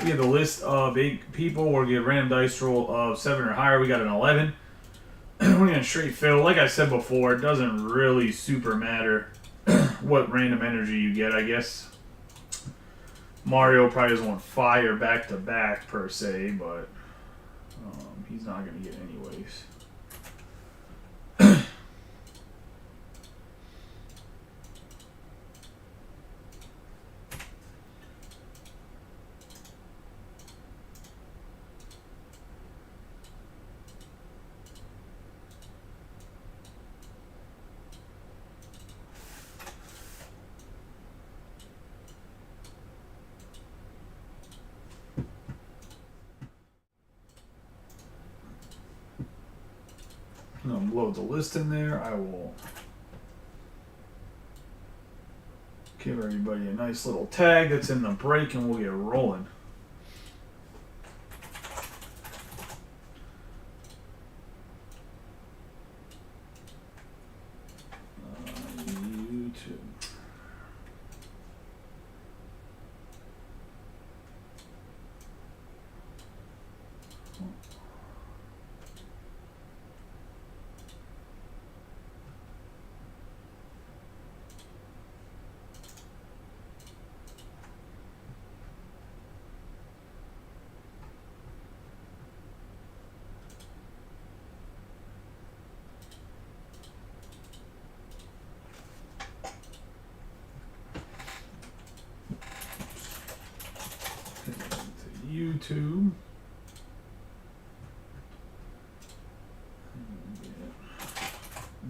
We have the list of 8 people. We'll get random dice roll of 7 or higher. We got an 11. We're going to straight fill. Like I said before, it doesn't really super matter what random energy you get, I guess. Mario probably doesn't want fire back to back per se, but he's not going to get anyways. I'm going to load the list in there. I will give everybody a nice little tag that's in the break and we'll get rolling. YouTube. YouTube.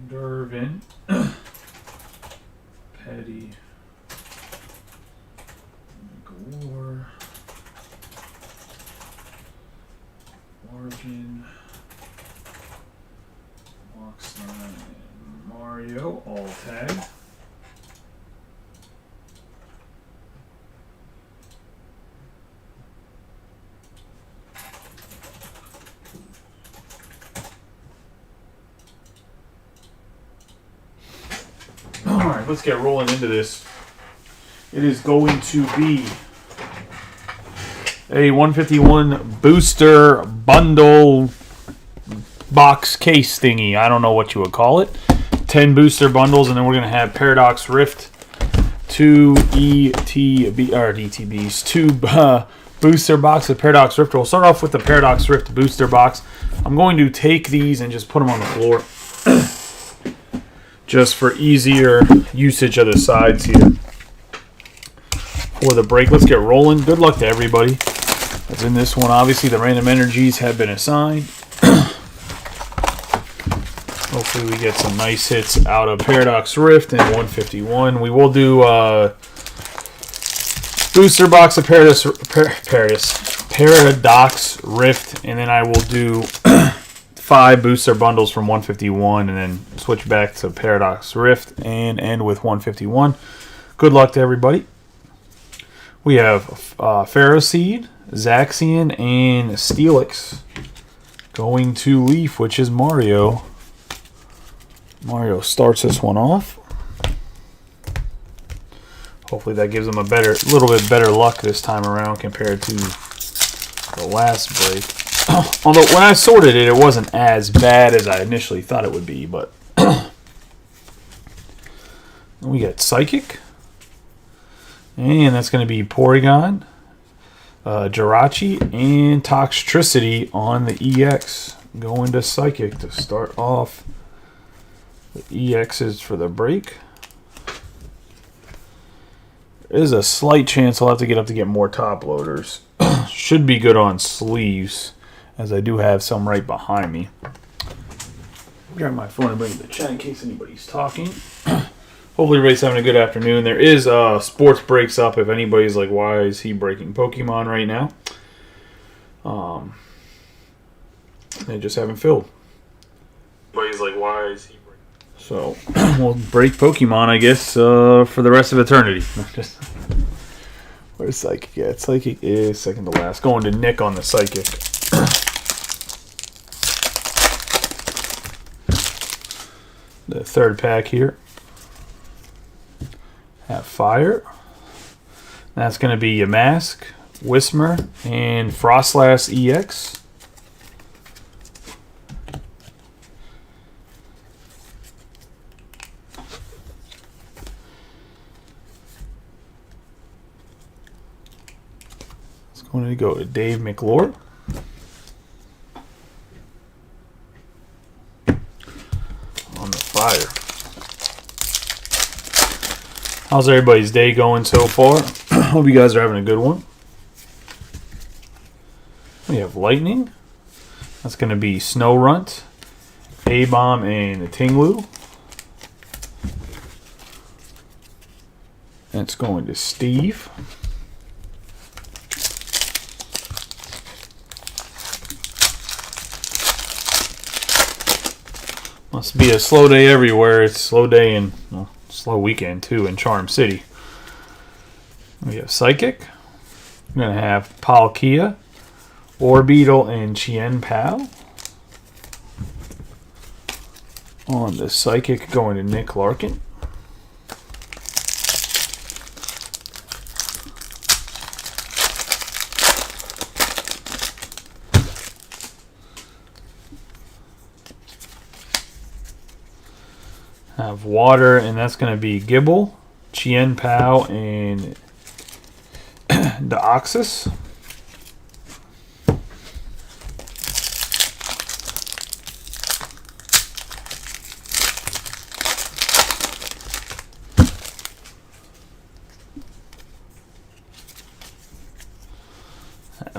Dervin. Petty. Gore. Margin. Moxline and Mario. All tag. Alright, let's get rolling into this. It is going to be a 151 booster bundle box case thingy. I don't know what you would call it. 10 booster bundles, and then we're going to have Paradox Rift, 2 DTBs, 2 booster box of Paradox Rift. We'll start off with the Paradox Rift booster box. I'm going to take these and just put them on the floor. Just for easier usage of the sides here. For the break, let's get rolling. Good luck to everybody that's in this one. Obviously, the random energies have been assigned. Hopefully, we get some nice hits out of Paradox Rift and 151. We will do booster box of Paradox Rift, and then I will do 5 booster bundles from 151 and then switch back to Paradox Rift and end with 151. Good luck to everybody. We have Ferroseed, Zaxian, and Steelix going to Leaf, which is Mario. Mario starts this one off. Hopefully that gives him a little bit better luck this time around compared to the last break. Although when I sorted it, it wasn't as bad as I initially thought it would be, but we got Psychic, and that's going to be Porygon, Jirachi, and Toxtricity on the EX. Going to Psychic to start off the EXs for the break. There is a slight chance I'll have to get more top loaders. Should be good on sleeves, as I do have some right behind me. Grab my phone and bring it to the chat in case anybody's talking. Hopefully everybody's having a good afternoon. There is sports breaks up if anybody's like, why is he breaking Pokemon right now? They just haven't filled. Everybody's like, why is he breaking? So we'll break Pokemon, I guess, for the rest of eternity. Where's Psychic at? Psychic is second to last. Going to Nick on the Psychic. The third pack here. Have Fire. That's going to be Yamask, Whismer, and Frostlass EX. It's going to go to Dave McLure. On the fire. How's everybody's day going so far? Hope you guys are having a good one. We have Lightning. That's going to be Snow Runt, A-Bomb, and Tinglu. That's going to Steve. Must be a slow day everywhere. It's a slow day and well, slow weekend too in Charm City. We have Psychic. We're going to have Palkia, Orbeetle, and Chien Pao. On the Psychic, going to Nick Larkin. Have Water, and that's going to be Gibble, Chien Pao, and Deoxys.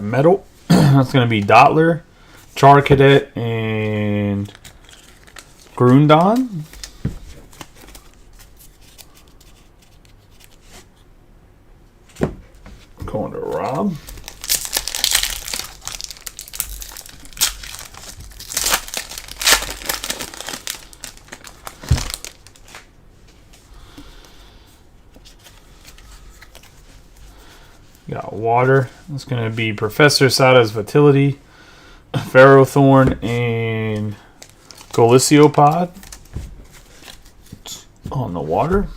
Metal, that's going to be Dottler, Charcadet, and Grundon. Going to Rob. Got Water. It's going to be Professor Sada's Vitality, Ferrothorn, and Goliciopod. On the Water.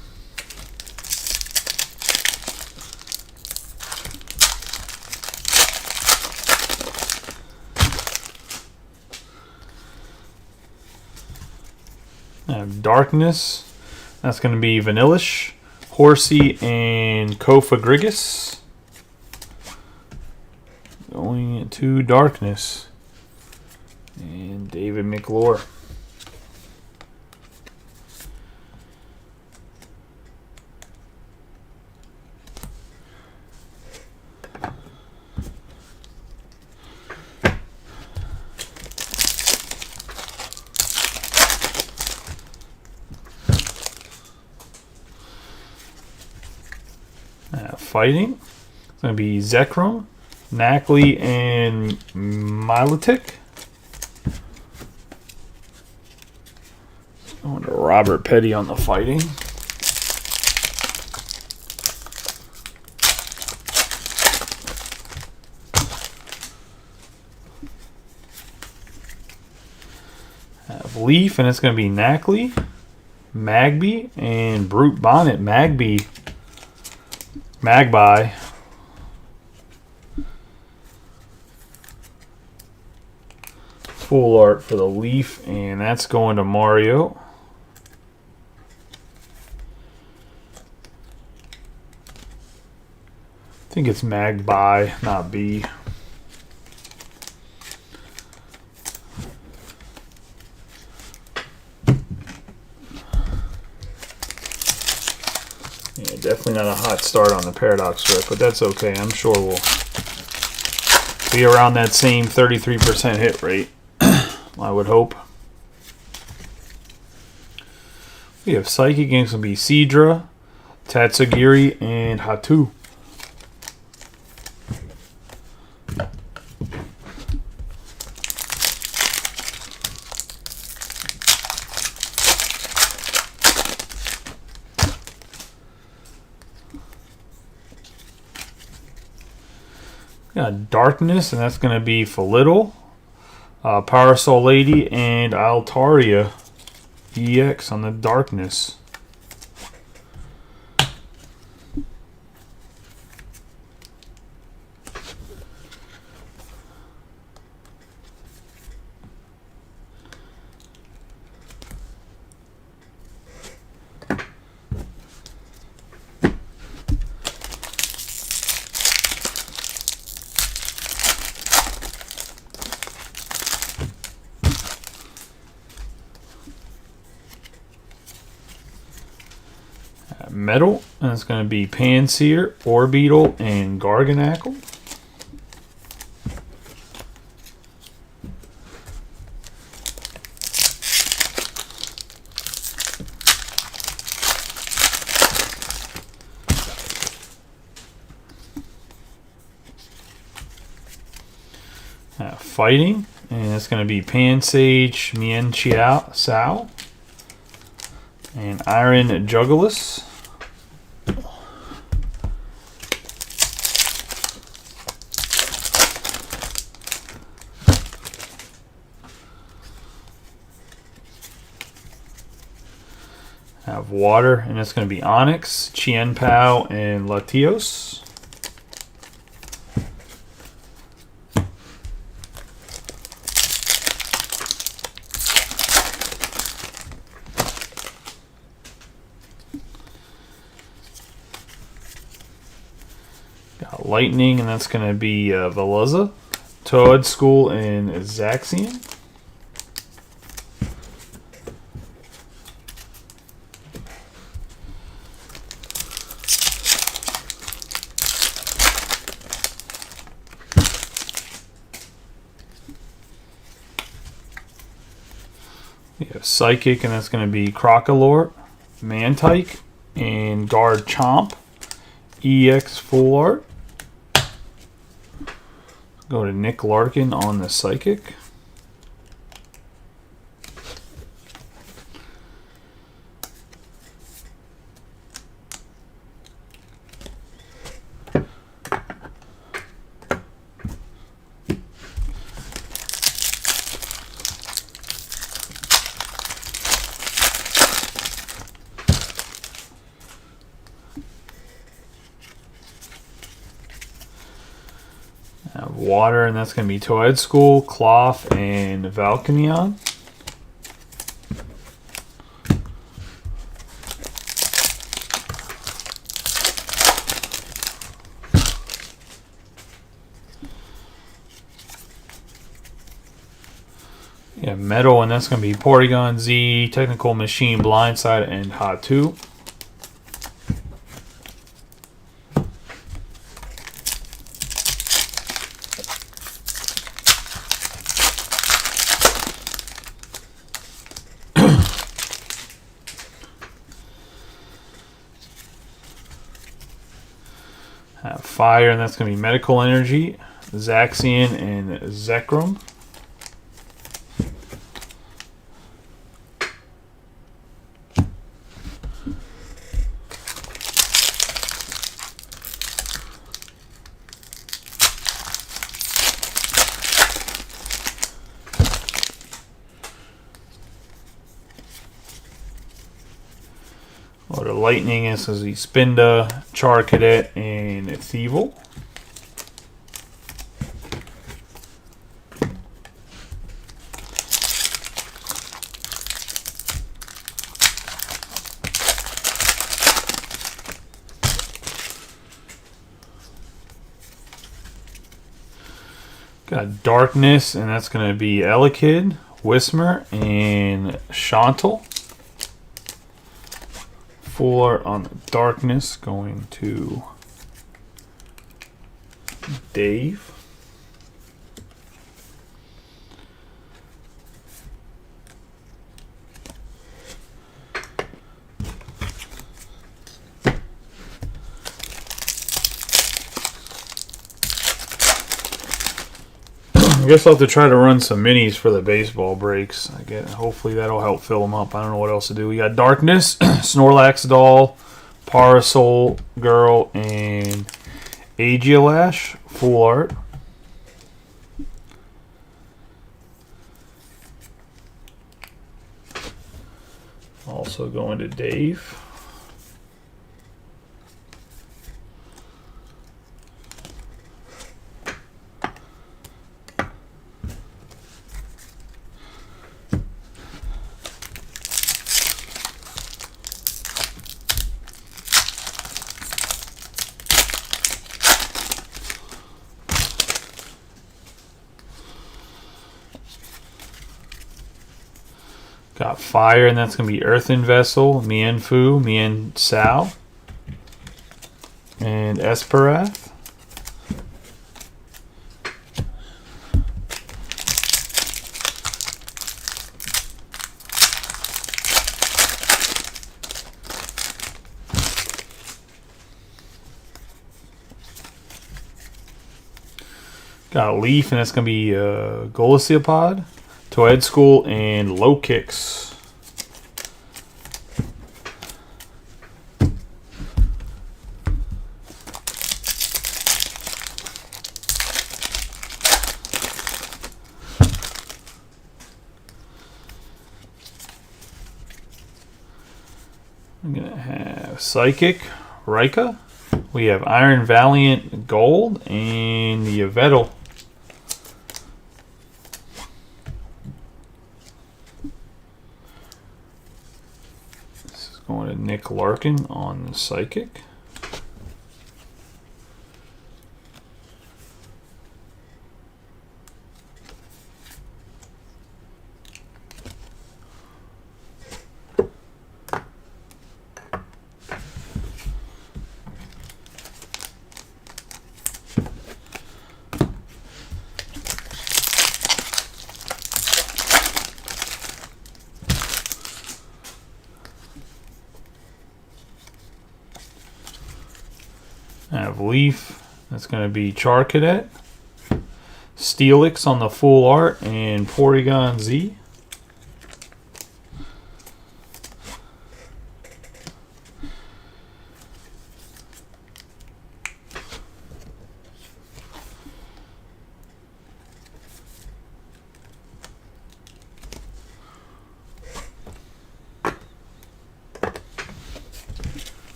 Darkness. That's going to be Vanillish, Horsey, and Kofagrigus. Going into Darkness. And David McLure. Fighting. It's going to be Zekrom, Nacli, and Milotic. Going to Robert Petty on the Fighting. Have Leaf, and it's going to be Nacli, Magby, and Brute Bonnet. Magby. Magpie. Full art for the Leaf, and that's going to Mario. I think it's Magpie, not B. Yeah, definitely not a hot start on the Paradox Rip, but that's okay. I'm sure we'll be around that same 33% hit rate, I would hope. We have Psychic, and it's going to be Seadra, Tatsugiri, and Hatu. Got Darkness, and that's going to be Felittle, Parasol Lady, and Altaria EX on the Darkness. metal, and it's going to be Panseer, Orbeetle, and Garganackle. Fighting, and it's going to be Pansage, Mienchiao, and Iron Jugulis. Have water, and it's going to be Onyx, Qianpao, and Latios. Got Lightning, and that's going to be Veluza, Toad School, and Zaxian. We have Psychic, and that's going to be Crocolore, Mantike, and Garchomp. EX Full Art. Go to Nick Larkin on the Psychic. Water, and that's going to be Toad School, Cloth, and Valkynion. Yeah, Metal, and that's going to be Porygon Z, Technical Machine, Blindside, and Hatu. Have Fire, and that's going to be Medical Energy, Zaxian, and Zekrom. Or the Lightning is the Spinda, Charcadet, and Thievel. Got Darkness, and that's going to be Elekid, Whismer, and Chantal. Full art on the Darkness going to Dave. I guess I'll have to try to run some minis for the baseball breaks. Hopefully that'll help fill them up. I don't know what else to do. We got Darkness, Snorlax Doll, Parasol Girl, and Aegialash, full art. Also going to Dave. Got Fire, and that's going to be Earthen Vessel, Mienfoo, Miensao. and Esperath. Got a Leaf, and that's going to be Golosiopod, Toad School, and Low Kicks. I'm going to have Psychic, Rika. We have Iron Valiant Gold, and the Yveltal. This is going to Nick Larkin on the Psychic. I have Leaf, that's going to be Char Cadet, Steelix on the full art, and Porygon Z.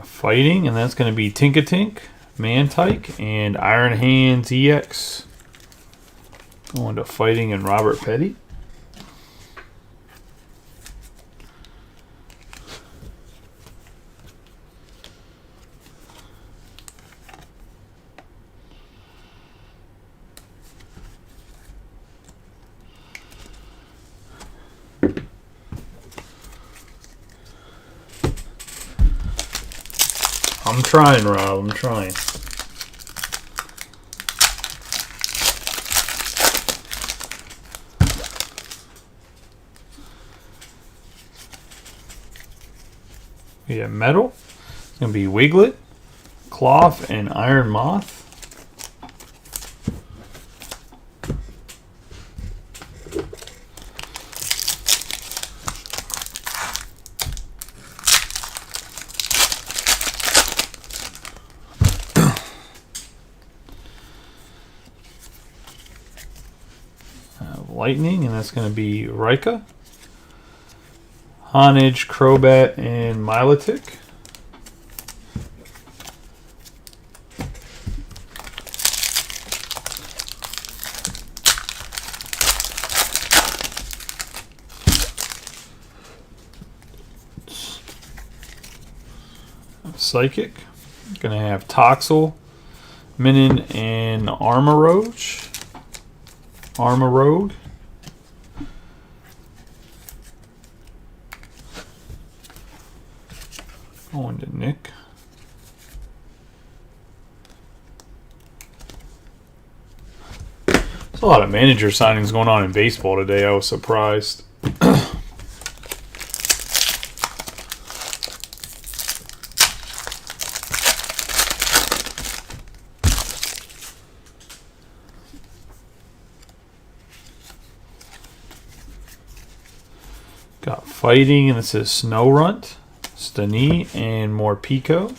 Fighting, and that's going to be Tinkatink, Mantike, and Iron Hands EX. Going to Fighting and Robert Petty. I'm trying, Rob. I'm trying. We have Metal. It's going to be Wiglet, Cloth, and Iron Moth. Lightning, and that's going to be Rika, Honage, Crobat, and Milotic. Psychic, going to have Toxel, Minin, and Armoroge. Going to Nick. There's a lot of manager signings going on in baseball today. I was surprised. Got Fighting, and this is Snowrunt, Stani, and Morpeko.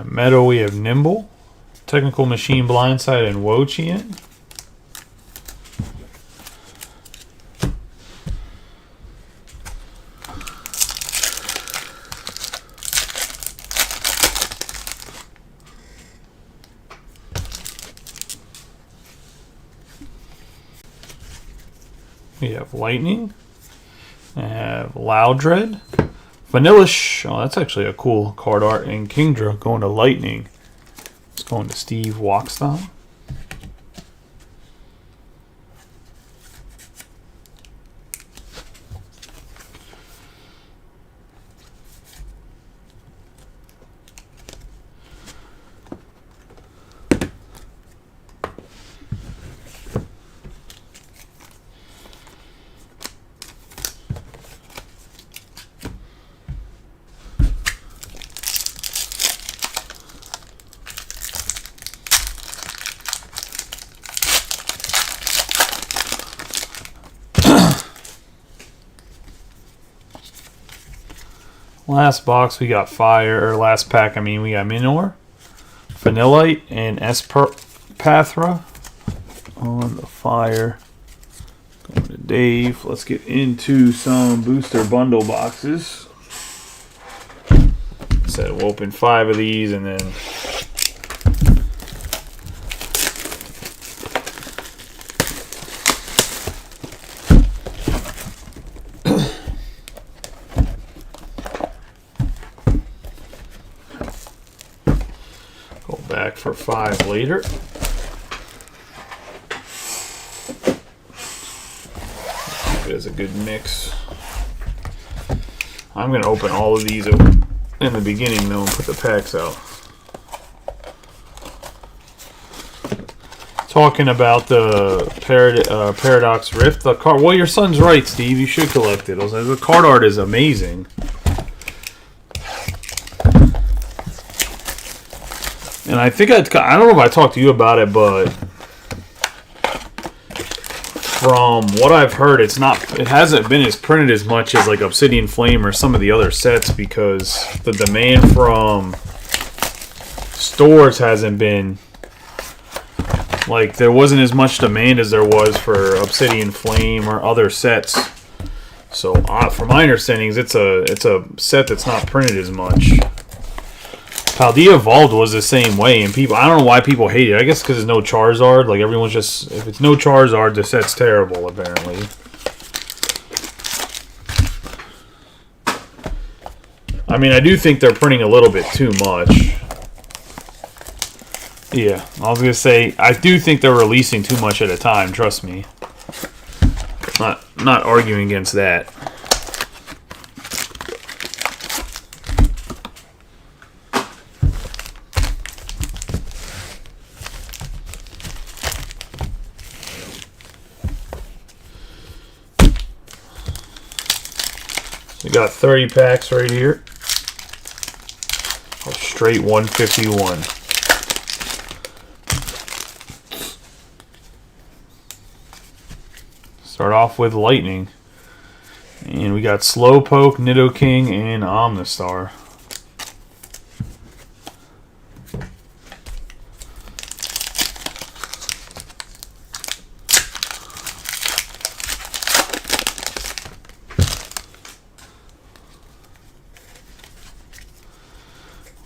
Metal, we have Nimble, Technical Machine, Blindside, and Wo-Chien. We have Lightning. I have Loudred. Vanillish. Oh, that's actually a cool card art. And Kingdra going to Lightning. It's going to Steve Walkston. Last box, we got Fire, or last pack, I mean, we got Minor, Vanillite, and Espathra on the Fire. Going to Dave. Let's get into some booster bundle boxes. Said we'll open 5 of these and then go back for 5 later. It is a good mix. I'm going to open all of these in the beginning though and put the packs out. Talking about the Paradox Rift, the card. Well, your son's right, Steve. You should collect it. The card art is amazing. And I think I don't know if I talked to you about it, but from what I've heard, it hasn't been as printed as much as like Obsidian Flame or some of the other sets because the demand from stores hasn't been like there wasn't as much demand as there was for Obsidian Flame or other sets. So from my understanding, it's a set that's not printed as much. Paldea Evolved was the same way, and I don't know why people hate it. I guess because there's no Charizard. Like, everyone's just, if it's no Charizard, the set's terrible, apparently. I mean, I do think they're printing a little bit too much. Yeah, I was going to say, I do think they're releasing too much at a time, trust me. Not arguing against that. We got 30 packs right here. Straight 151. Start off with Lightning. And we got Slowpoke, Nidoking, and Omnistar.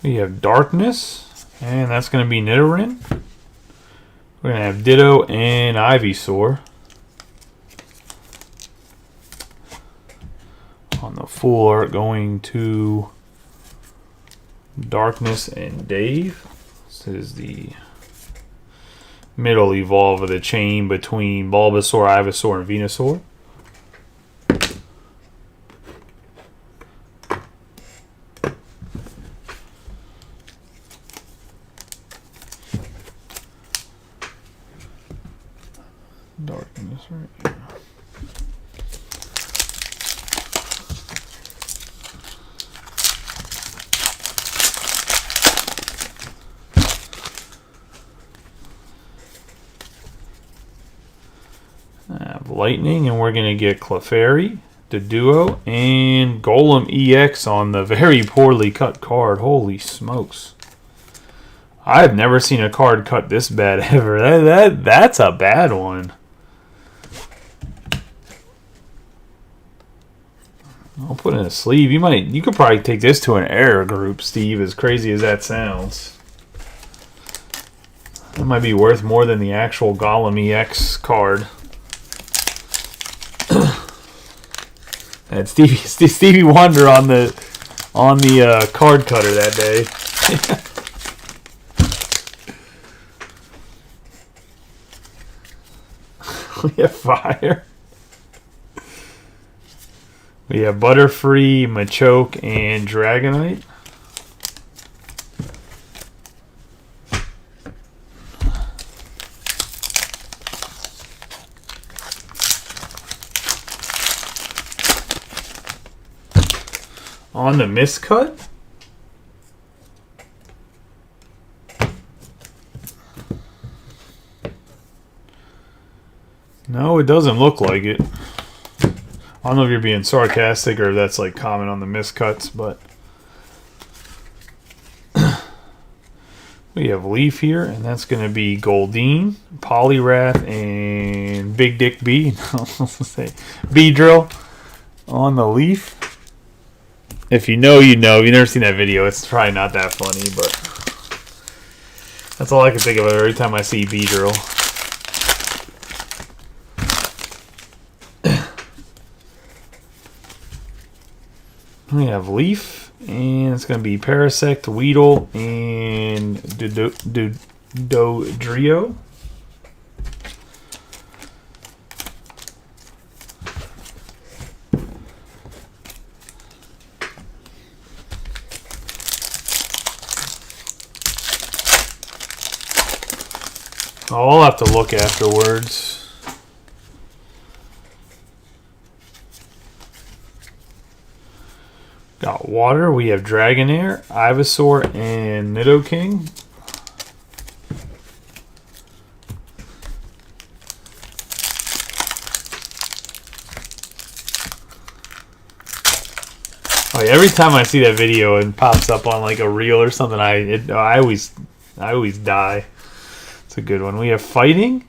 We have Darkness, and that's going to be Nidoran. We're going to have Ditto and Ivysaur. On the full art, going to Darkness and Dave. This is the middle evolve of the chain between Bulbasaur, Ivysaur, and Venusaur. Darkness right here. I have Lightning, and we're going to get Clefairy, Doduo, and Golem EX on the very poorly cut card. Holy smokes. I've never seen a card cut this bad ever. That's a bad one. I'll put in a sleeve. You could probably take this to an error group, Steve, as crazy as that sounds. That might be worth more than the actual Golem EX card. And Stevie Wonder on the card cutter that day. We have fire. We have Butterfree, Machoke, and Dragonite. On the miscut? No, it doesn't look like it. I don't know if you're being sarcastic or if that's like common on the miscuts, but we have Leaf here, and that's going to be Goldeen, Poliwrath, and Big Dick B. Say Beedrill on the Leaf. If you know, you know. If you've never seen that video, it's probably not that funny, but that's all I can think of every time I see Beedrill. We have Leaf, and it's going to be Parasect, Weedle, and Dodrio. I'll have to look afterwards. Got water. We have Dragonair, Ivysaur, and Nidoking. Oh, yeah, every time I see that video and pops up on like a reel or something, I always die. It's a good one. We have Fighting,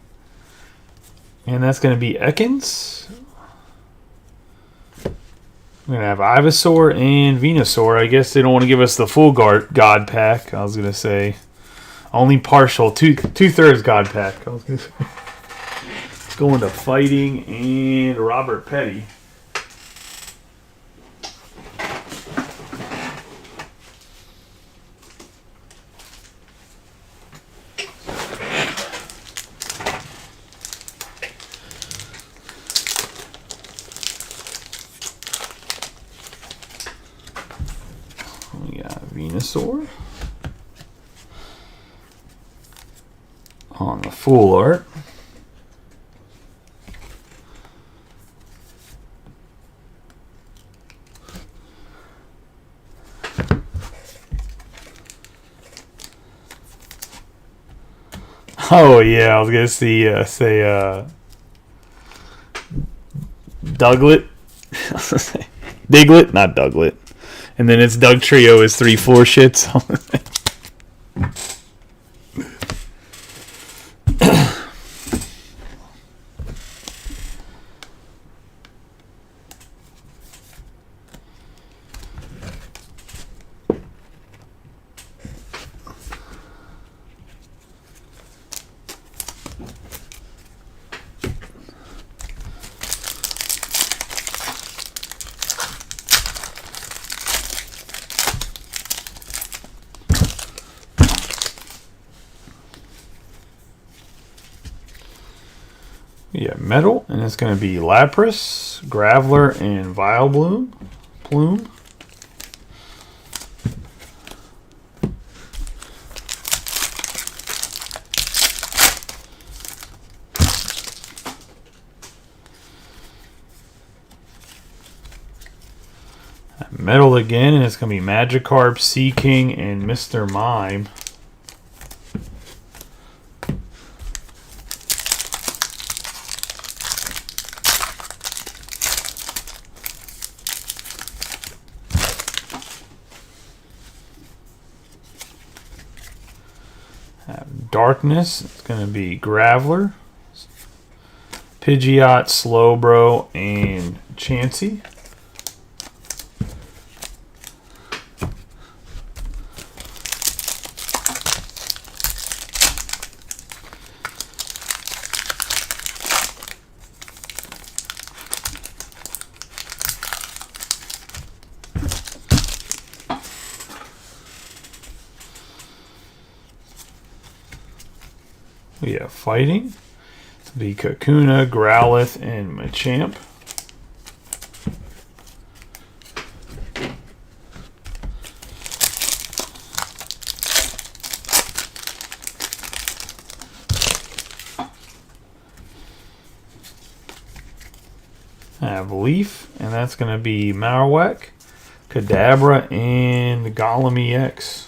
and that's going to be Ekans. We're going to have Ivysaur and Venusaur. I guess they don't want to give us the full God pack. I was going to say only partial, two-thirds God pack. I was going to say. Let's go into Fighting and Robert Petty. We got Venusaur on the full art. Oh yeah, I was gonna say Douglet, Diglett, not Douglet. And then its Doug Trio is 3-4 shits. Yeah, Metal, and it's going to be Lapras, Graveler, and Vileplume. Plume. Metal again, and it's going to be Magikarp, Seaking, and Mr. Mime. Darkness. It's going to be Graveler, Pidgeot, Slowbro, and Chansey. We have Fighting. It's the Kakuna, Growlithe, and Machamp. I have Leaf, and that's going to be Marowak, Kadabra, and Golem EX.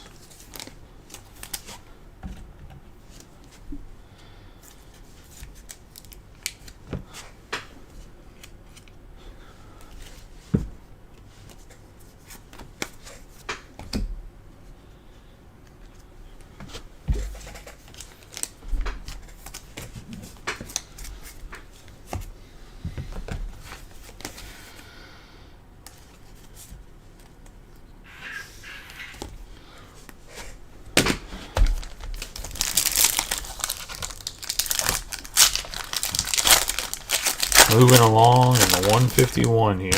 Moving along in the 151 here.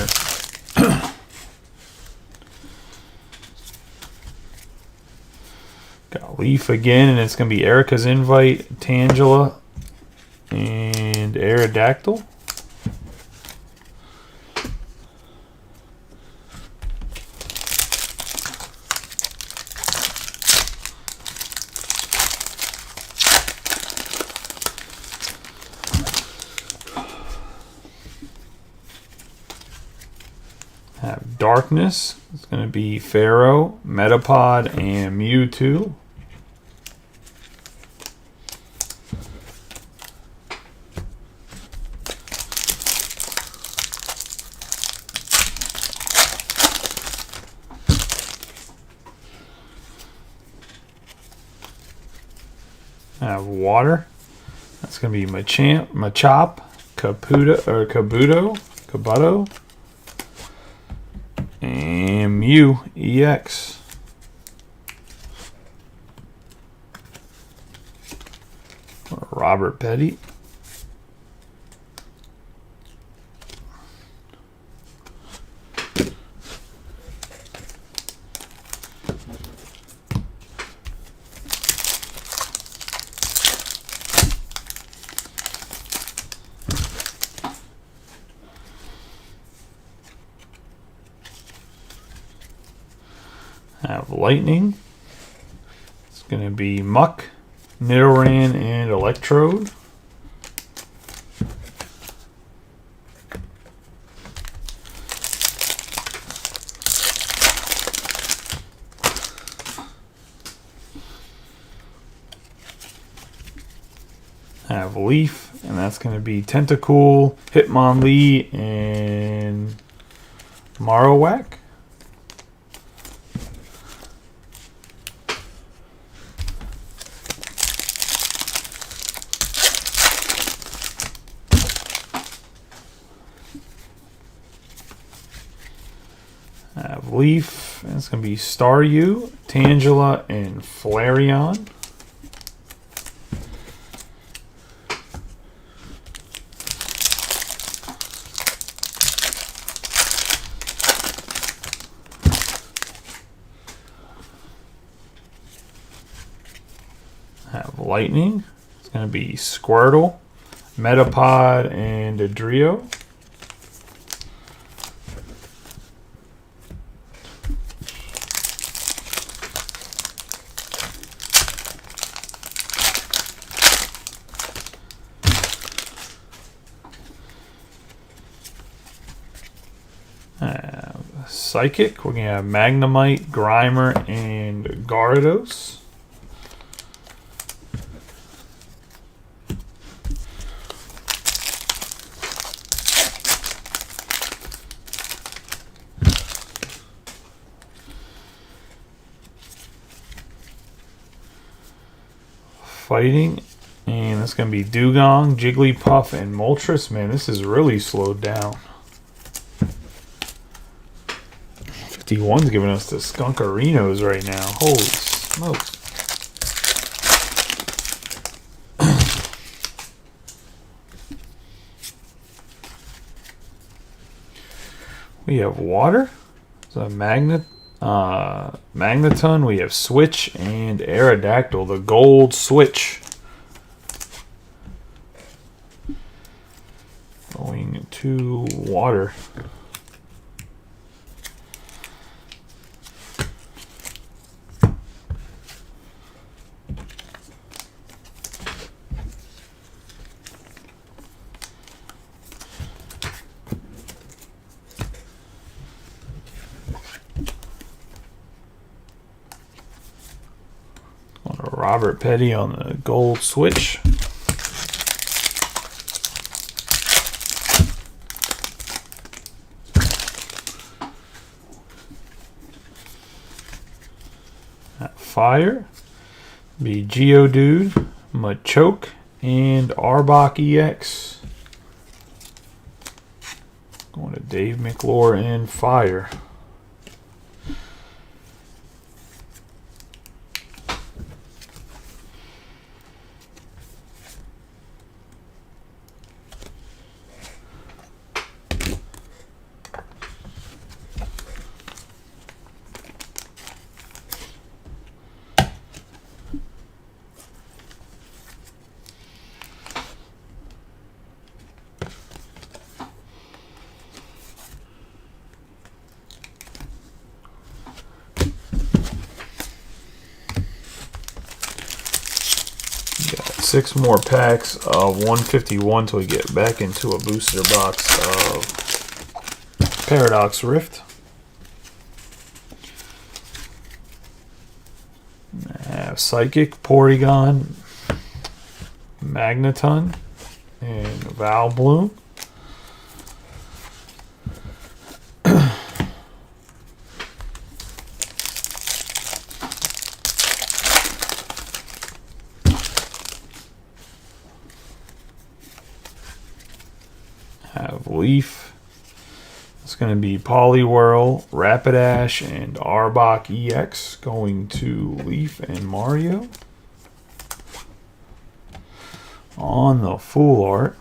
Got Leaf again, and it's going to be Erica's Invite, Tangela, and Aerodactyl. Have Darkness. It's going to be Pharaoh, Metapod, and Mewtwo. I have Water. That's going to be Machamp, Machop, Kabuto, and Mew EX. Robert Petty. I have Lightning. It's going to be Muck, Nidoran, and Electrode. I have Leaf, and that's going to be Tentacool, Hitmonlee, and Marowak. I have Leaf, and it's going to be Staryu, Tangela, and Flareon. I have Lightning. It's going to be Squirtle, Metapod, and Adrio. Psychic. We're going to have Magnemite, Grimer, and Gyarados. Fighting. And that's going to be Dugong, Jigglypuff, and Moltres. Man, this is really slowed down. 51's giving us the Skunkarinos right now. Holy smokes. We have Water. So Magneton. We have Switch and Aerodactyl, the gold Switch. Going to Water. Robert Petty on the gold Switch. Fire. Be Geodude, Machoke, and Arbok EX. Going to Dave McClure in Fire. Got 6 more packs of 151 till we get back into a booster box of Paradox Rift. I have Psychic, Porygon, Magneton, and Valbloom. Have Leaf. It's going to be Poliwhirl, Rapidash, and Arbok EX. Going to Leaf and Mario. On the full art.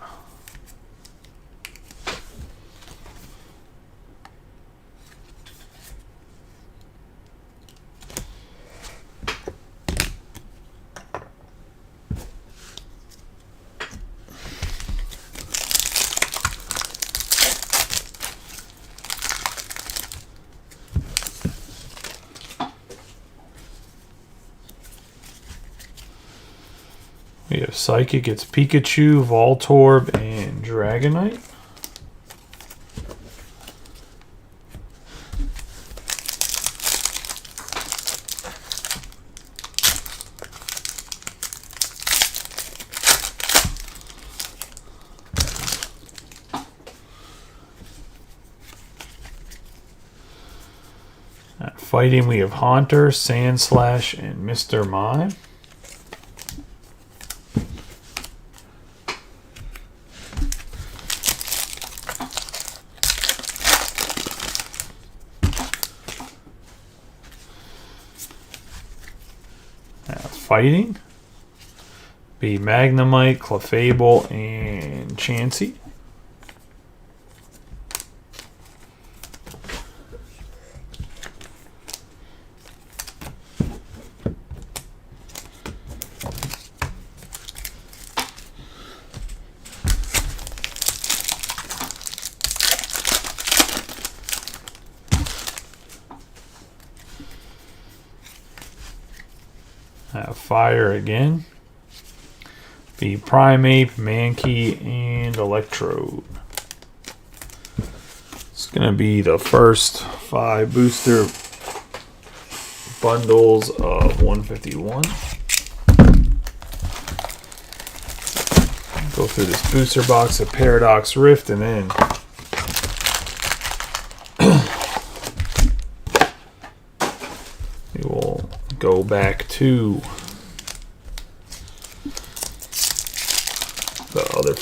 We have Psychic, it's Pikachu, Voltorb, and Dragonite. At Fighting, we have Haunter, Sandslash, and Mr. Mime. Fighting. Be Magnemite, Clefable, and Chansey. Have Fire again. The Primeape, Mankey, and Electrode. It's going to be the first 5 booster bundles of 151. Go through this booster box of Paradox Rift and then we will go back to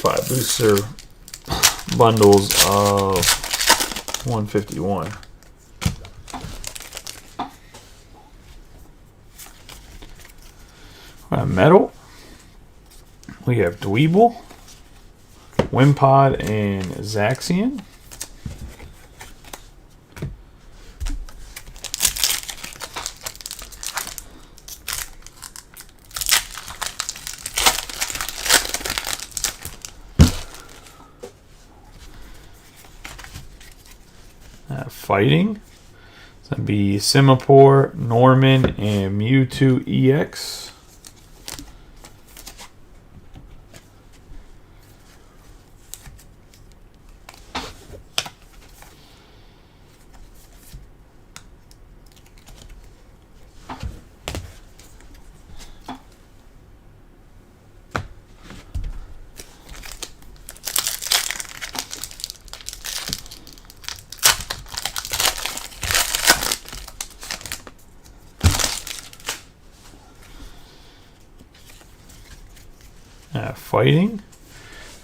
5 booster bundles of 151. Metal. We have Dweeble, Wimpod, and Zaxian. Fighting. It's going to be Simipour, Norman, and Mewtwo EX. Fighting.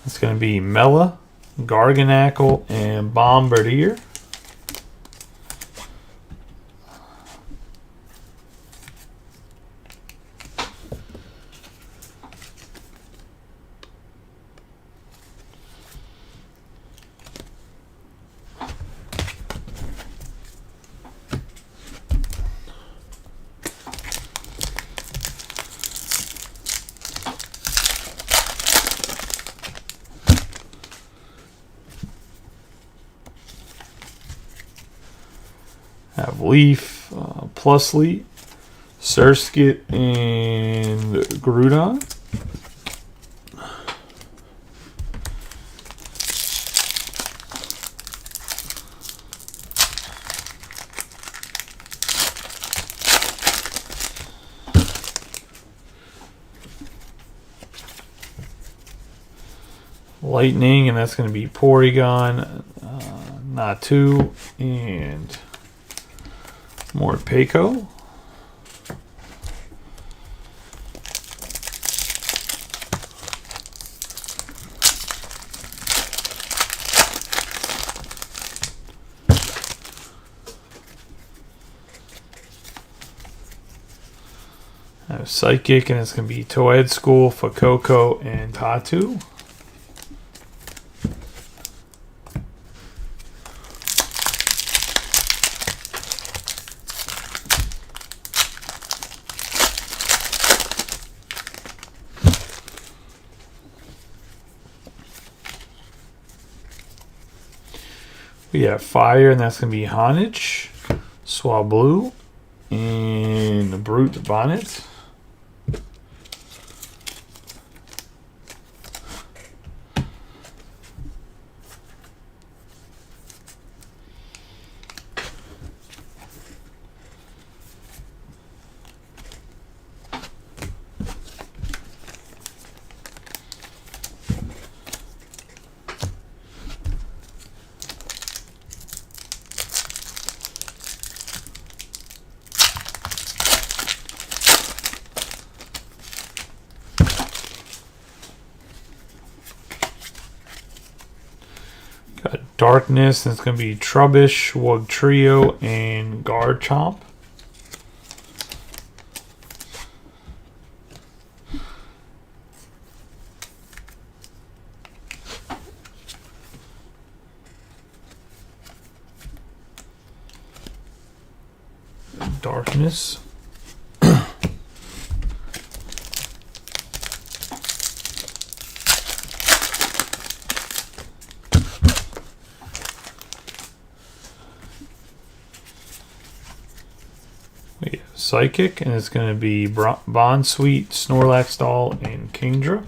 It's going to be Mela, Garganackle, and Bombardier. Have Leaf, Plusly, Surskit, and Groudon. Lightning, and that's going to be Porygon, Natu, and Morpeko. I have Psychic, and it's going to be Toad School, Fuecoco, and Tatu. We have Fire, and that's going to be Honich, Swablu, and Brute Bonnet. Got Darkness, and it's going to be Trubbish, Wugtrio, and Garchomp. Darkness. We have Psychic, and it's going to be Bonsweet, Snorlax Doll, and Kingdra.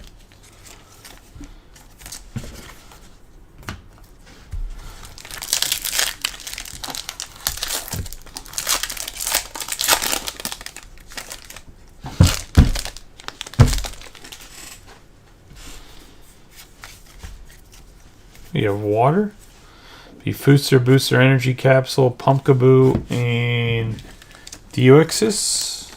We have Water, the Booster Energy Capsule, Pumpkaboo, and Deoxys.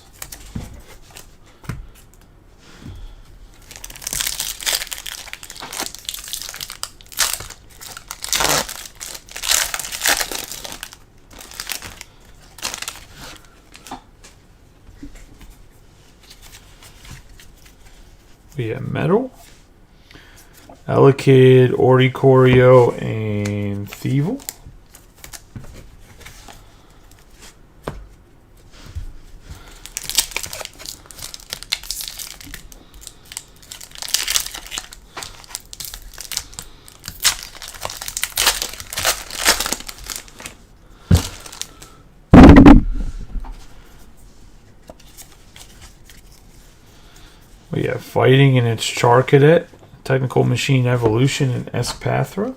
We have Metal, Elekid, Oricorio, and Thievel. We have Fighting and its Char Cadet, Technical Machine Evolution, and Espathra.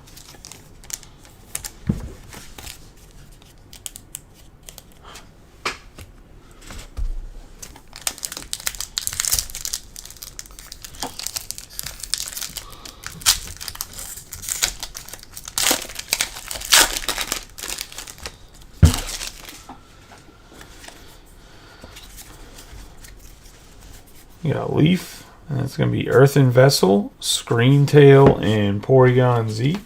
We got Leaf, and it's going to be Earthen Vessel, Screen Tail, and Porygon Z.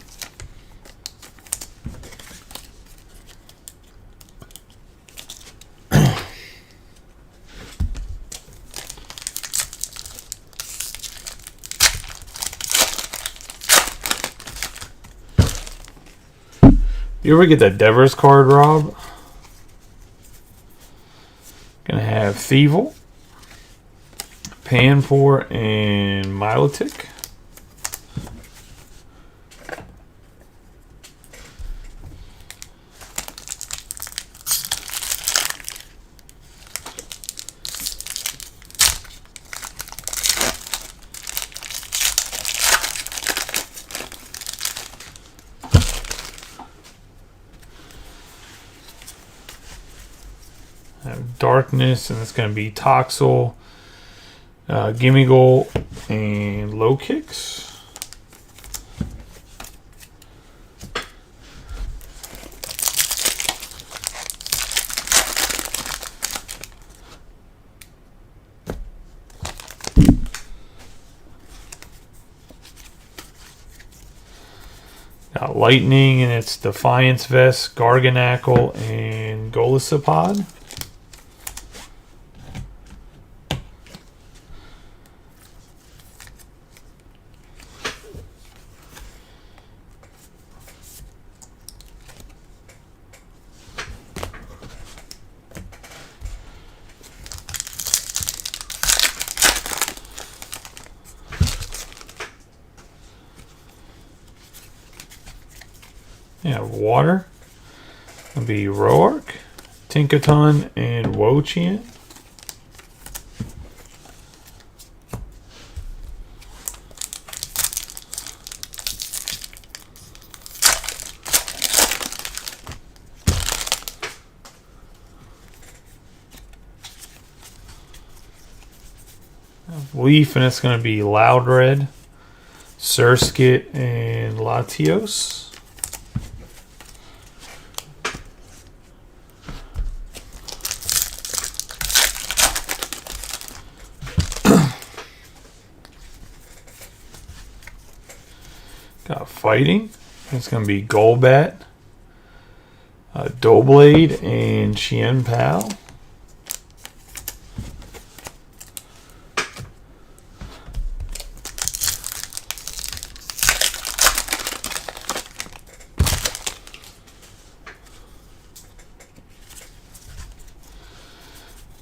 You ever get that Devers card, Rob? Gonna have Thievel, Panpour, and Milotic. Darkness, and it's going to be Toxel, Gimmighoul, and Low Kicks. Got Lightning, and it's Defiance Vest, Garganacl, and Golisopod. Yeah, Water. It'll be Roark, Tinkaton, and Wo-Chien. Leaf, and it's going to be Loudred, Surskit, and Latios. Got Fighting. It's going to be Golbat, Doublade, and Chien-Pao.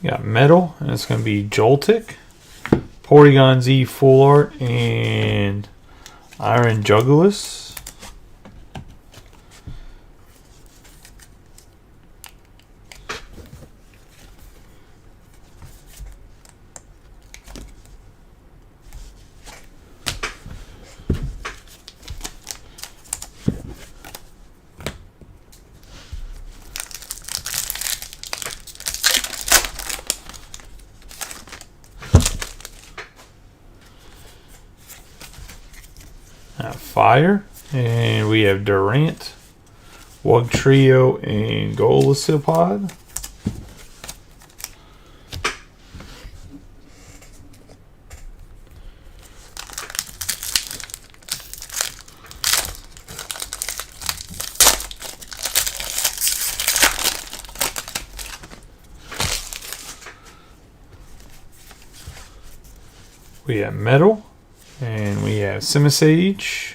Got Metal, and it's going to be Joltik, Porygon Z Full Art, and Iron Jugulis. Fire, and we have Durant, Wugtrio, and Golisopod. We have Metal, and we have Simisage,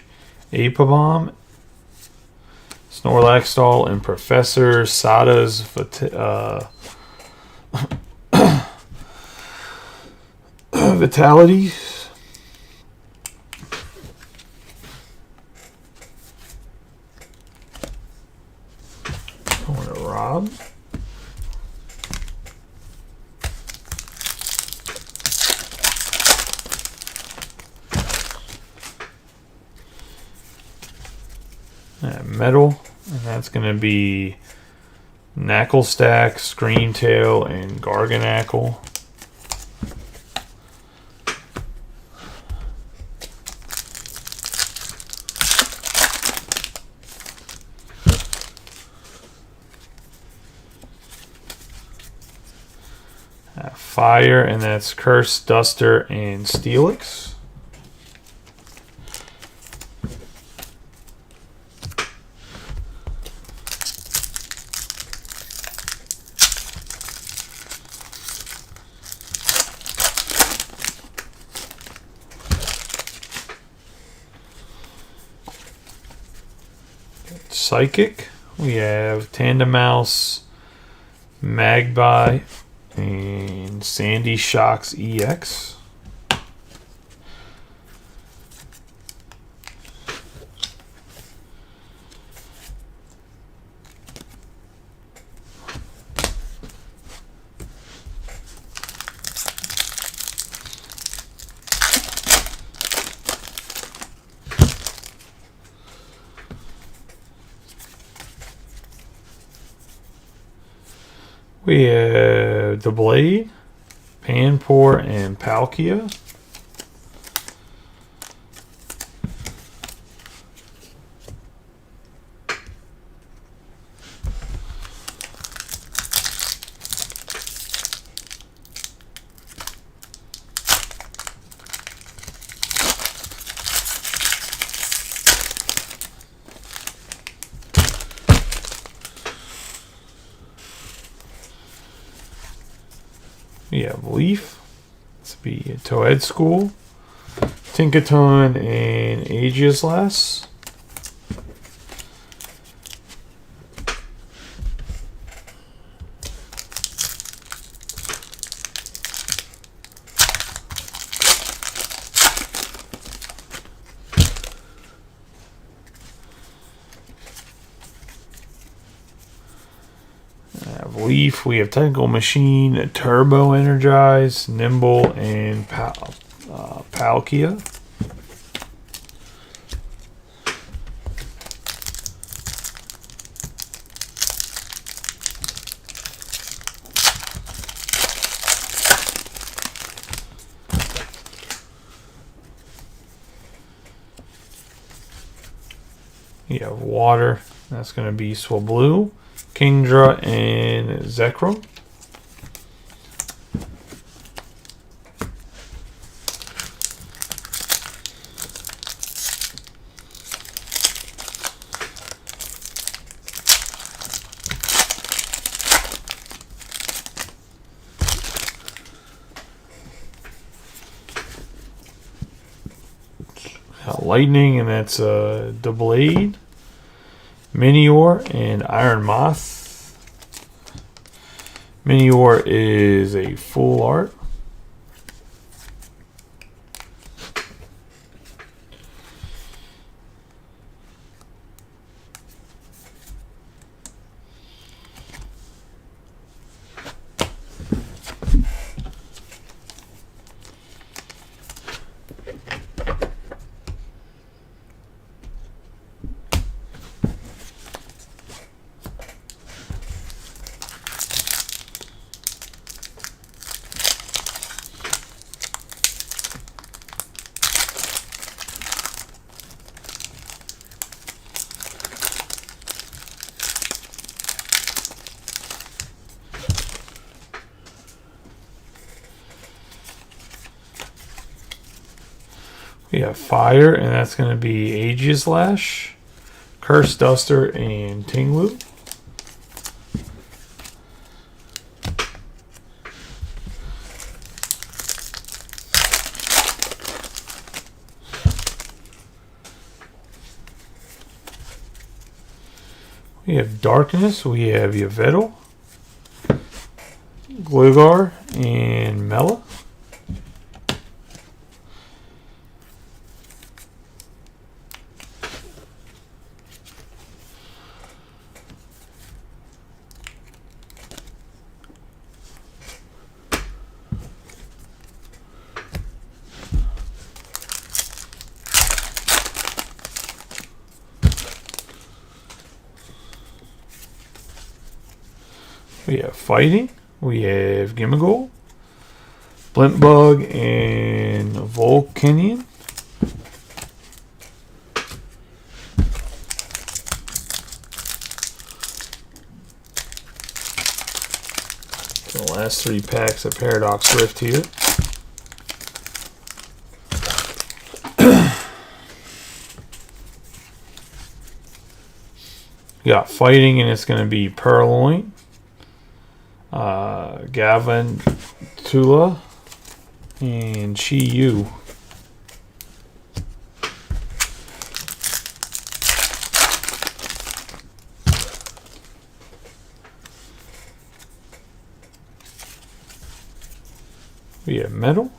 Apabomb, Snorlax Doll, and Professor Sada's Vitality. Going to Rob. Metal, and that's going to be Knucklestack, Screamtail, and Garganacl. Fire, and that's Curse, Duster, and Steelix. Psychic, we have Tandemaus, Magpie, and Sandy Shocks EX. We have the Blade, Panpour, and Palkia. We have Leaf, this will be Toad School, Tinkaton, and Aegislash. Leaf, we have Technical Machine, Turbo Energize, Nimble, and Palkia. You have Water, that's going to be Swablu, Kingdra, and Zekrom. Lightning, and that's the Blade, Minior, and Iron Moth. Minior is a full art. We have Fire, and that's going to be Aegislash, Curse, Duster, and Tinglu. We have Darkness. We have Yvettle, Gligar, and Mela. We have Fighting. We have Gimmighoul, Blintbug, and Volcanion. The last 3 packs of Paradox Rift here. We got Fighting, and it's going to be Purloin, Gavin, Tula, and Chi Yu. We have Metal.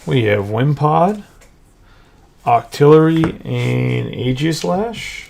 We have Wimpod, Octillery, and Aegislash.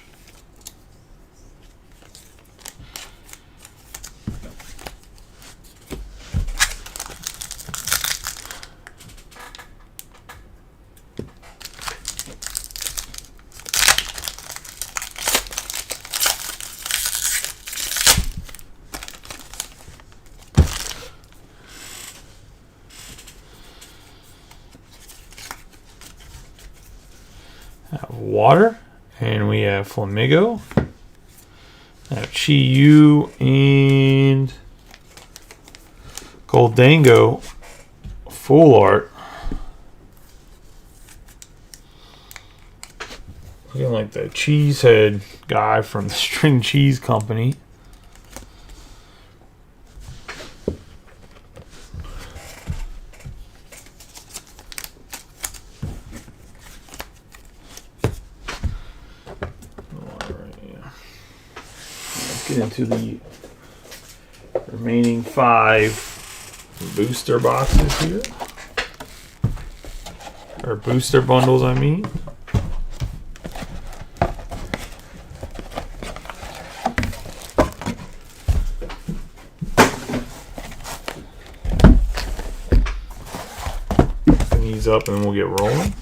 Water, and we have Flamigo, Chi Yu, and Goldango full art. Looking like the cheesehead guy from the String Cheese Company. Get into the remaining 5 booster boxes here, or booster bundles, I mean. Open these up and we'll get rolling.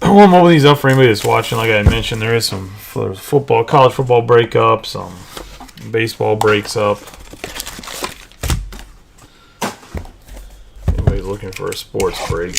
I won't open these up for anybody that's watching. Like I mentioned, there is some football, college football breakup, some baseball breaks up. Anybody's looking for a sports break.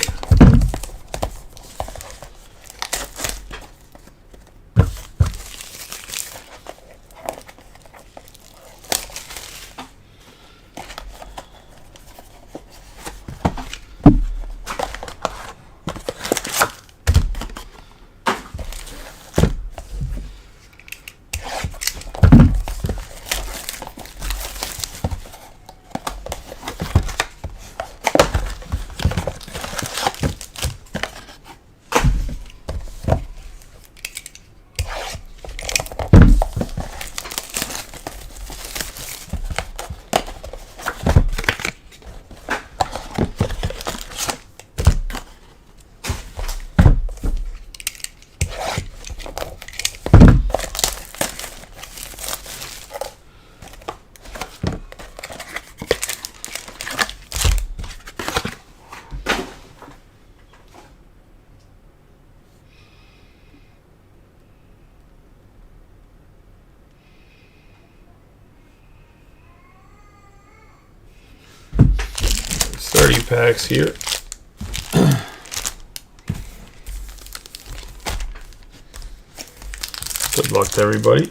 There's 30 packs here. Good luck to everybody.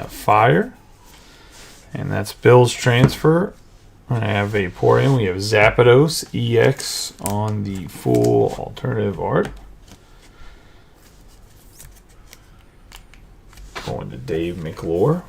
Fire, and that's Bill's transfer. And I have Vaporeon. We have Zapdos EX on the full alternative art. Going to Dave McClure.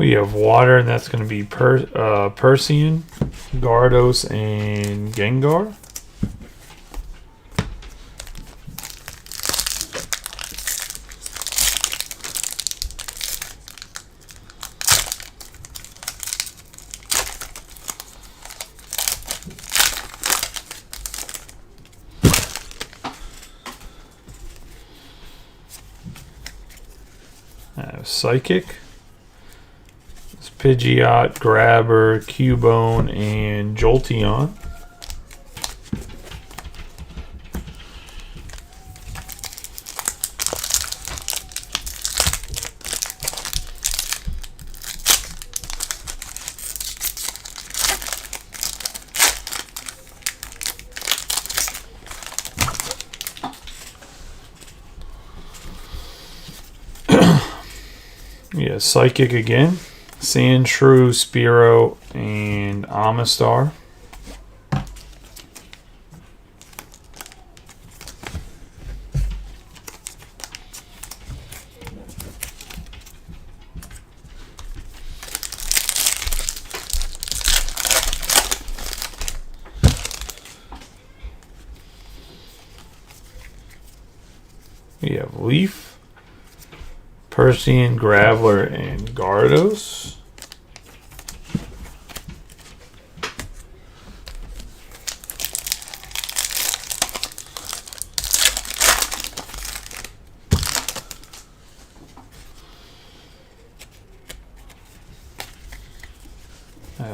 We have water, and that's going to be Persian, Gardos, and Gengar. Psychic, it's Pidgeot, Grabber, Cubone, and Jolteon. Yeah, Psychic again. Sandshrew, Spearow, and Amistar. We have Leaf, Persian, Graveler, and Gardos.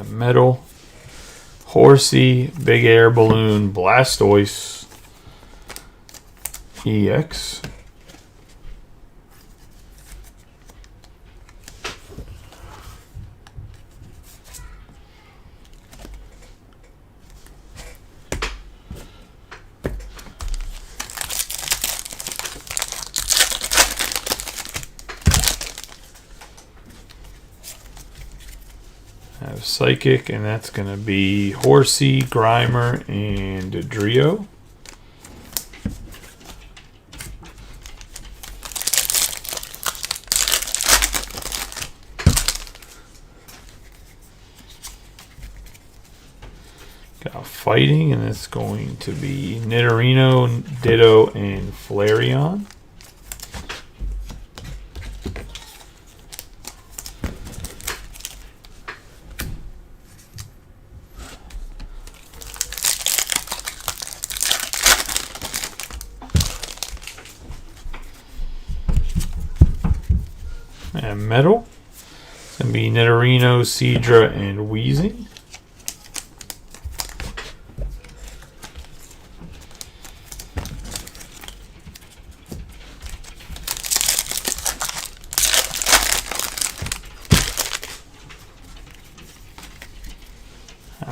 Metal, Horsey, Big Air Balloon, Blastoise, EX. Have Psychic, and that's going to be Horsey, Grimer, and Drio. Got Fighting, and it's going to be Nidorino, Ditto, and Flareon. And Metal, it's going to be Nidorino, Seadra, and Weezing.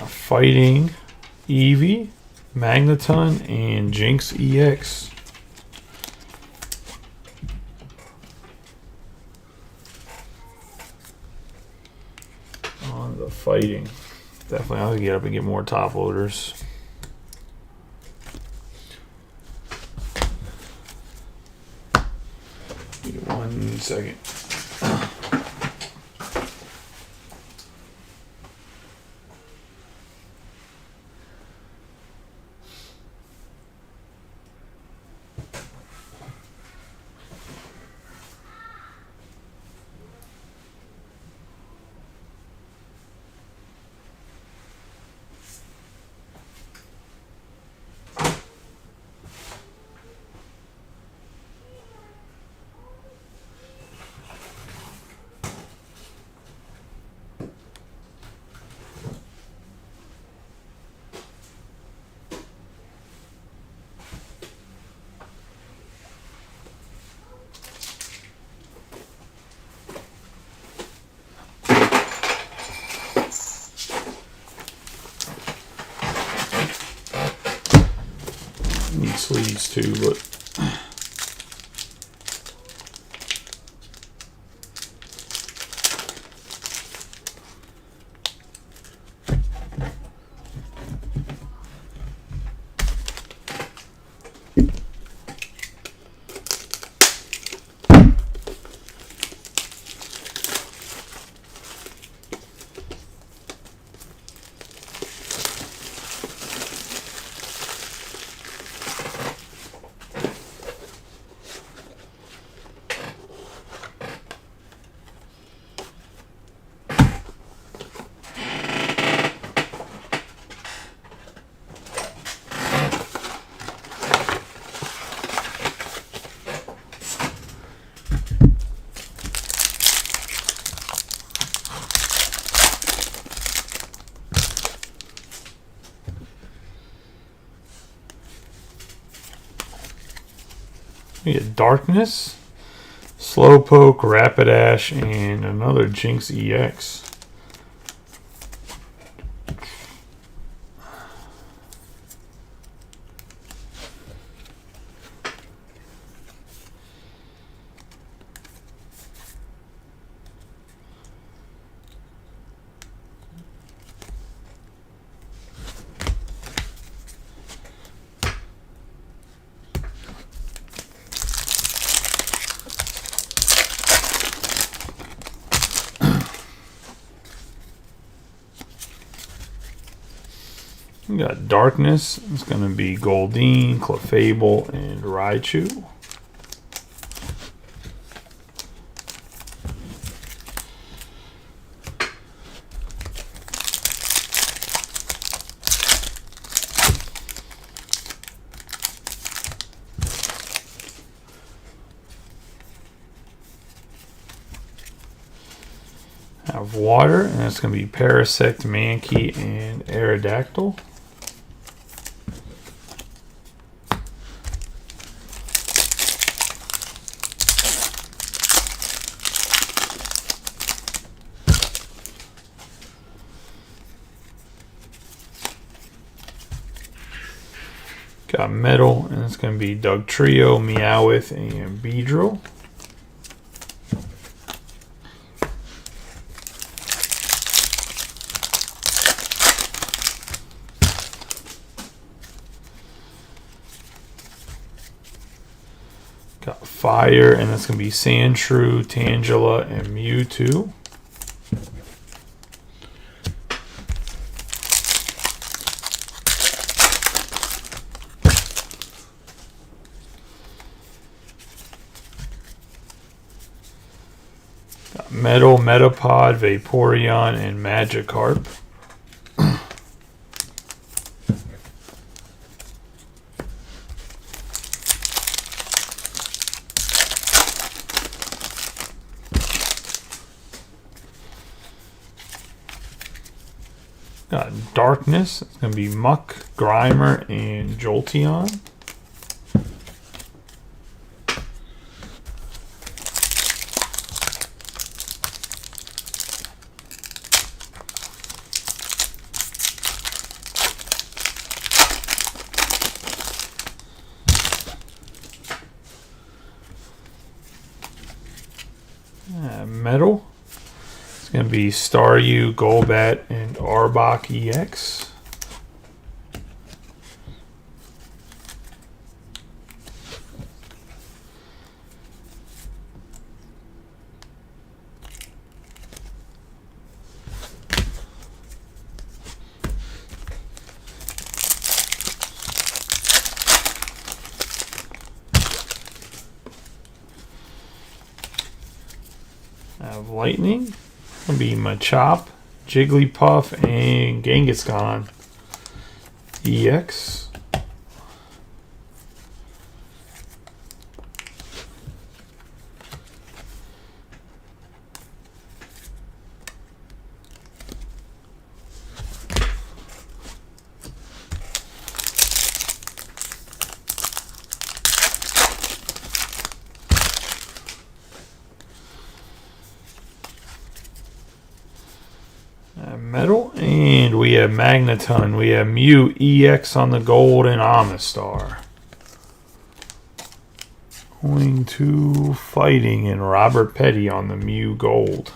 Fighting, Eevee, Magneton, and Jinx EX. On the Fighting. Definitely I'll get up and get more top loaders. Give me 1 second. Need sleeves too, but We get Darkness, Slowpoke, Rapidash, and another Jinx EX. We got Darkness. It's going to be Goldeen, Clefable, and Raichu. Have Water, and it's going to be Parasect, Mankey, and Aerodactyl. Got Metal, and it's going to be Dugtrio, Meowth, and Beedrill. Got Fire, and it's going to be Sandshrew, Tangela, and Mewtwo. Got Metal, Metapod, Vaporeon, and Magikarp. Got Darkness. It's going to be Muck, Grimer, and Jolteon. Metal. It's going to be Staryu, Golbat, and Arbok EX. I have Lightning. It's going to be Machop, Jigglypuff, and Kangaskhan EX. Metal, and we have Magneton. We have Mew EX on the gold and Amistar. Going to Fighting and Robert Petty on the Mew gold.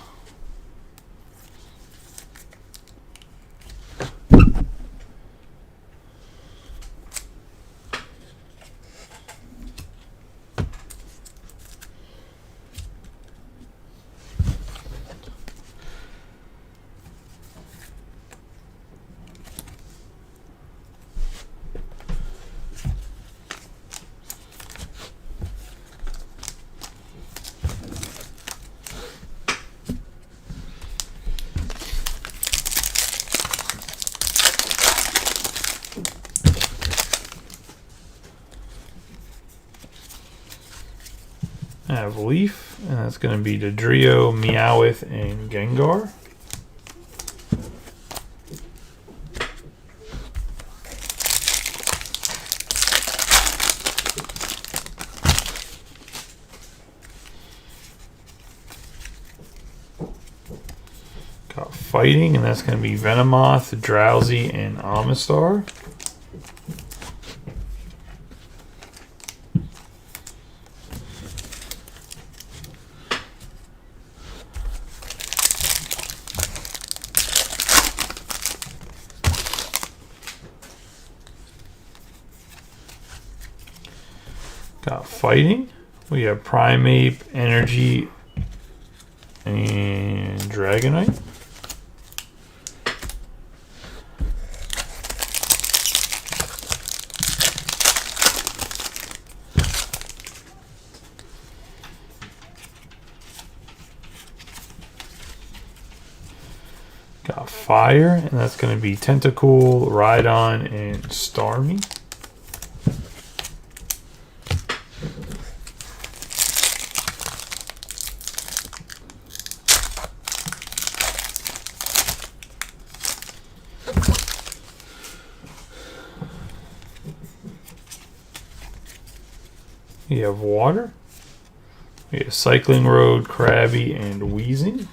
I have Leaf, and that's going to be Dodrio, Meowth, and Gengar. fighting, and that's going to be Venomoth, Drowsy, and Amistar. Got fighting. We have Primeape, Energy, and Dragonite. Got Fire, and that's going to be Tentacool, Rhydon, and Starmie. You have Water. We have Cycling Road, Krabby, and Weezing.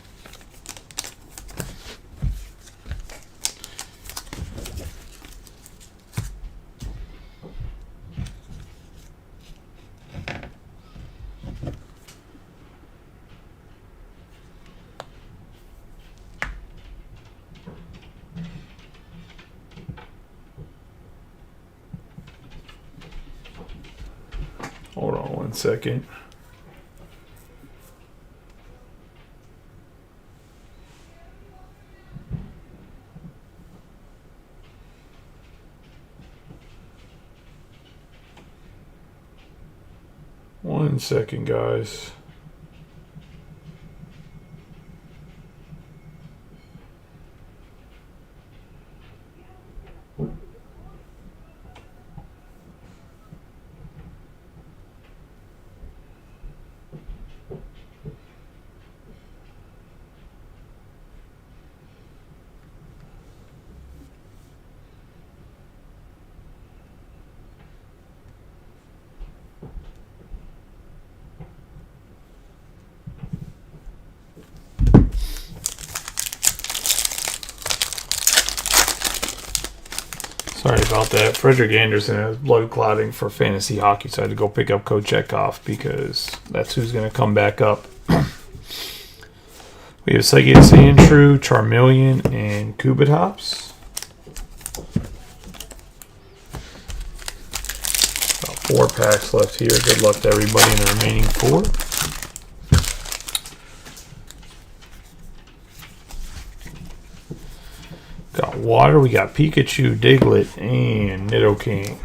Hold on 1 second. One second, guys. Sorry about that. Frederick Anderson has blood clotting for fantasy hockey, so I had to go pick up Kochetkov because that's who's going to come back up. We have Psychic Sandshrew, Charmeleon, and Kubatops. About 4 packs left here. Good luck to everybody in the remaining 4. Got Water, we got Pikachu, Diglett, and Nidoking.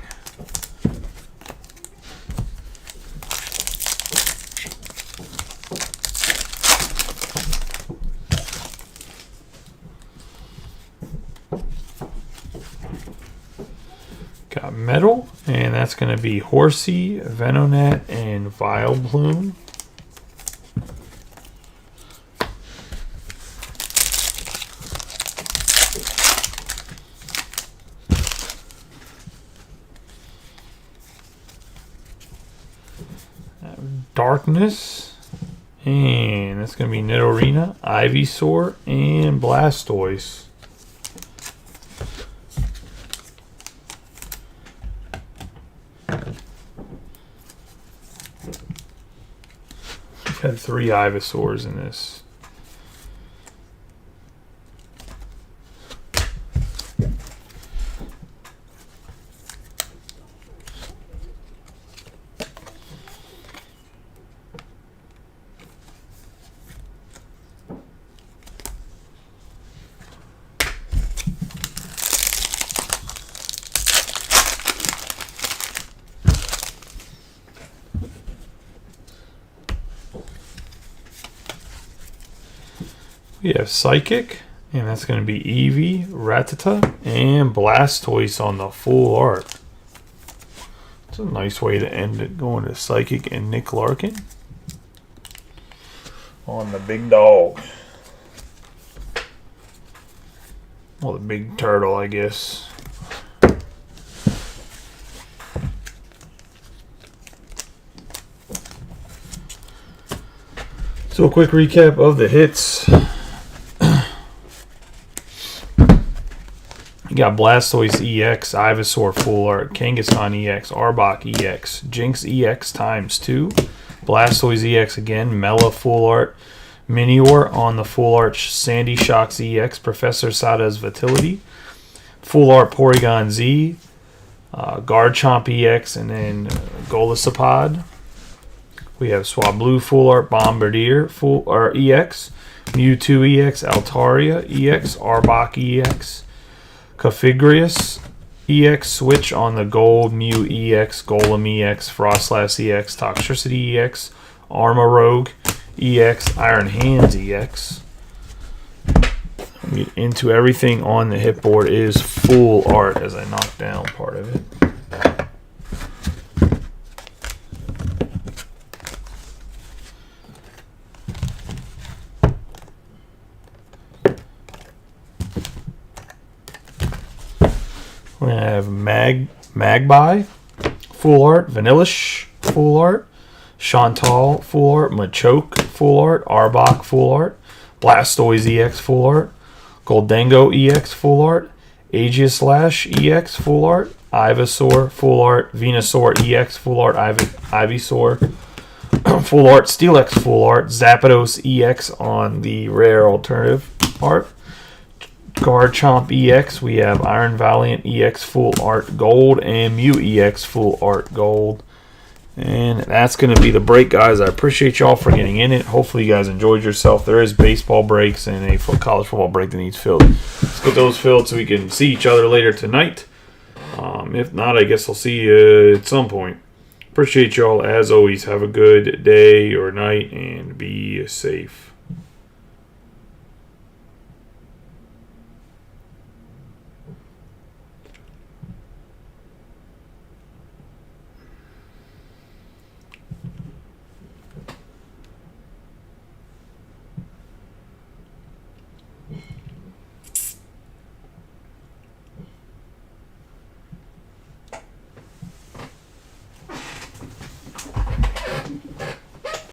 Got Metal, and that's going to be Horsey, Venonat, and Vileplume. Darkness, and that's going to be Nidorina, Ivysaur, and Blastoise. We've had 3 Ivysaurs in this. We have Psychic, and that's going to be Eevee, Rattata, and Blastoise on the full art. It's a nice way to end it, going to Psychic and Nick Larkin on the big dog. Well, the big turtle, I guess. So a quick recap of the hits. You got Blastoise EX, Ivysaur Full Art, Kangaskhan EX, Arbok EX, Jinx EX ×2, Blastoise EX again, Mela Full Art, Minior on the Full Art Sandy Shocks EX, Professor Sada's Vitality, Full Art Porygon Z, Garchomp EX, and then Golisopod. We have Swablu Full Art Bombardier Full Art EX, Mewtwo EX, Altaria EX, Arbok EX, Cofagrigus EX Switch on the Gold, Mew EX, Golem EX, Frostlass EX, Toxtricity EX, Armarouge EX, Iron Hands EX. Get into everything on the hit board is full art as I knock down part of it. We have Magpie, Full Art, Vanillish, Full Art, Chantal, Full Art, Machoke, Full Art, Arbok, Full Art, Blastoise EX, Full Art, Goldengo EX, Full Art, Aegislash EX, Full Art, Ivysaur, Full Art, Venusaur EX, Full Art, Ivysaur, Full Art, Steelix, Full Art, Zapdos EX on the rare alternative art, Garchomp EX, we have Iron Valiant EX Full Art Gold, and Mew EX Full Art Gold. And that's going to be the break, guys. I appreciate y'all for getting in it. Hopefully you guys enjoyed yourself. There is baseball breaks and a college football break that needs filled. Let's get those filled so we can see each other later tonight. If not, I guess I'll see you at some point. Appreciate y'all. As always, have a good day or night and be safe.